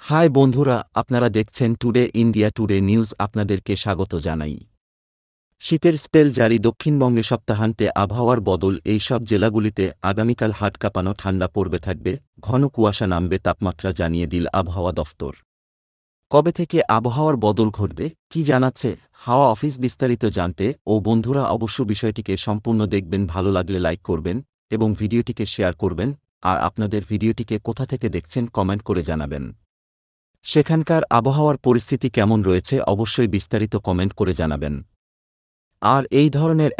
High বন্ধুরা, আপনারা দেখছেন টুডে ইন্ডিয়া টুডে নিউজ। আপনাদেরকে স্বাগত জানাই। শীতের স্পেল জারি দক্ষিণবঙ্গে, সপ্তাহান্তে আবহাওয়ার বদল। এই সব জেলাগুলিতে আগামীকাল হাট কাঁপানো ঠান্ডা পড়বে, থাকবে ঘন কুয়াশা নামবে, তাপমাত্রা জানিয়ে দিল আবহাওয়া দফতর। কবে থেকে আবহাওয়ার বদল ঘটবে, কি জানাচ্ছে হাওয়া অফিস, বিস্তারিত জানতে ও বন্ধুরা অবশ্য বিষয়টিকে সম্পূর্ণ দেখবেন। ভালো লাগলে লাইক করবেন এবং ভিডিওটিকে শেয়ার করবেন। আর আপনাদের ভিডিওটিকে কোথা থেকে দেখছেন কমেন্ট করে জানাবেন। সেখানকার আবহাওয়ার পরিস্থিতি কেমন রয়েছে অবশ্যই বিস্তারিত কমেন্ট করে জানাবেন। আর এই ধরনের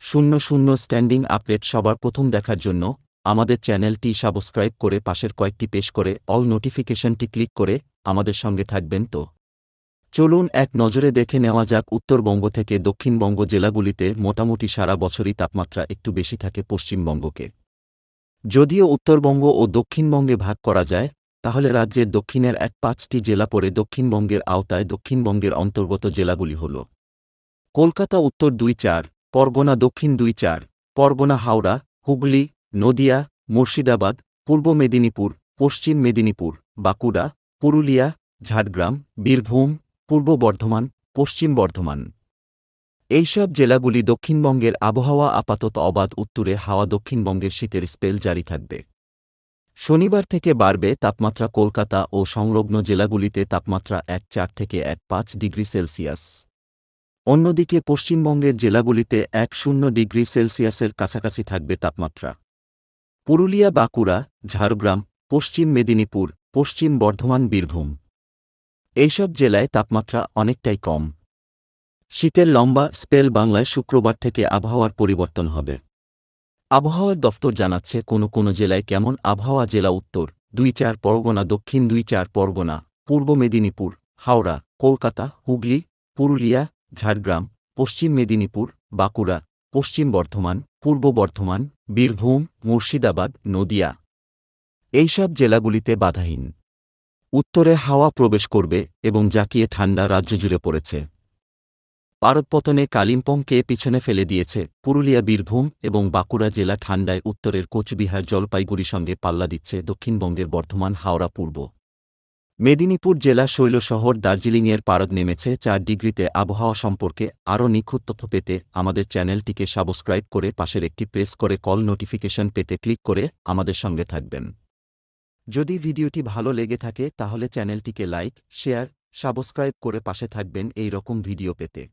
100 স্ট্যান্ডিং আপডেট সবার প্রথম দেখার জন্য আমাদের চ্যানেলটি সাবস্ক্রাইব করে পাশের কয়েকটি পেশ করে অল নোটিফিকেশনটি ক্লিক করে আমাদের সঙ্গে থাকবেন। তো চলুন এক নজরে দেখে নেওয়া যাক উত্তরবঙ্গ থেকে দক্ষিণবঙ্গ জেলাগুলিতে মোটামুটি সারা বছরই তাপমাত্রা একটু বেশি থাকে পশ্চিমবঙ্গকে। যদিও উত্তরবঙ্গ ও দক্ষিণবঙ্গে ভাগ করা যায়, তাহলে রাজ্যের দক্ষিণের 5টি জেলা পড়ে দক্ষিণবঙ্গের আওতায়। দক্ষিণবঙ্গের অন্তর্গত জেলাগুলি হল কলকাতা উত্তর 2-4, পরগনা দক্ষিণ 2-4, পরগনা, হাওড়া, হুগলি, নদিয়া, মুর্শিদাবাদ, পূর্ব মেদিনীপুর, পশ্চিম মেদিনীপুর, বাঁকুড়া, পুরুলিয়া, ঝাড়গ্রাম, বীরভূম, পূর্ব বর্ধমান, পশ্চিম বর্ধমান। এইসব জেলাগুলি দক্ষিণবঙ্গের আবহাওয়া আপাতত অবাধ। উত্তরে হাওয়া, দক্ষিণবঙ্গের শীতের স্পেল জারি থাকবে। শনিবার থেকে বাড়বে তাপমাত্রা। কলকাতা ও সংলগ্ন জেলাগুলিতে তাপমাত্রা 1-4 থেকে 1-5 ডিগ্রি সেলসিয়াস। অন্যদিকে পশ্চিমবঙ্গের জেলাগুলিতে 1-0 ডিগ্রি সেলসিয়াসের কাছাকাছি থাকবে তাপমাত্রা। পুরুলিয়া, বাঁকুড়া, ঝাড়গ্রাম, পশ্চিম মেদিনীপুর, পশ্চিম বর্ধমান, বীরভূম, এইসব জেলায় তাপমাত্রা অনেকটাই কম। শীতের লম্বা স্পেল বাংলায় শুক্রবার থেকে আবহাওয়ার পরিবর্তন হবে। আবহাওয়া দফতর জানাচ্ছে কোনো জেলায় কেমন আবহাওয়া। জেলা উত্তর 2-4, পরগনা দক্ষিণ 2-4, পরগনা, পূর্ব মেদিনীপুর, হাওড়া, কলকাতা, হুগলি, পুরুলিয়া, ঝাড়গ্রাম, পশ্চিম মেদিনীপুর, বাঁকুড়া, পশ্চিম বর্ধমান, পূর্ব বর্ধমান, বীরভূম, মুর্শিদাবাদ, নদিয়া, এইসব জেলাগুলিতে বাধাহীন উত্তরে হাওয়া প্রবেশ করবে এবং জাঁকিয়ে ঠান্ডা রাজ্যজুড়ে পড়েছে। পারদপতনে কালিম্পংকে পিছনে ফেলে দিয়েছে পুরুলিয়া, বীরভূম এবং বাঁকুড়া জেলা ঠান্ডায়। উত্তরের কোচবিহার, জলপাইগুড়ি সঙ্গে পাল্লা দিচ্ছে দক্ষিণবঙ্গের বর্ধমান, হাওড়া, পূর্ব মেদিনীপুর জেলা, শৈলশহর, দার্জিলিংয়ের পারদ নেমেছে 4 ডিগ্রিতে। আবহাওয়া সম্পর্কে আরও নিখুঁত তথ্য পেতে আমাদের চ্যানেলটিকে সাবস্ক্রাইব করে পাশের একটি প্রেস করে কল নোটিফিকেশন পেতে ক্লিক করে আমাদের সঙ্গে থাকবেন। যদি ভিডিওটি ভালো লেগে থাকে তাহলে চ্যানেলটিকে লাইক, শেয়ার, সাবস্ক্রাইব করে পাশে থাকবেন এই রকম ভিডিও পেতে।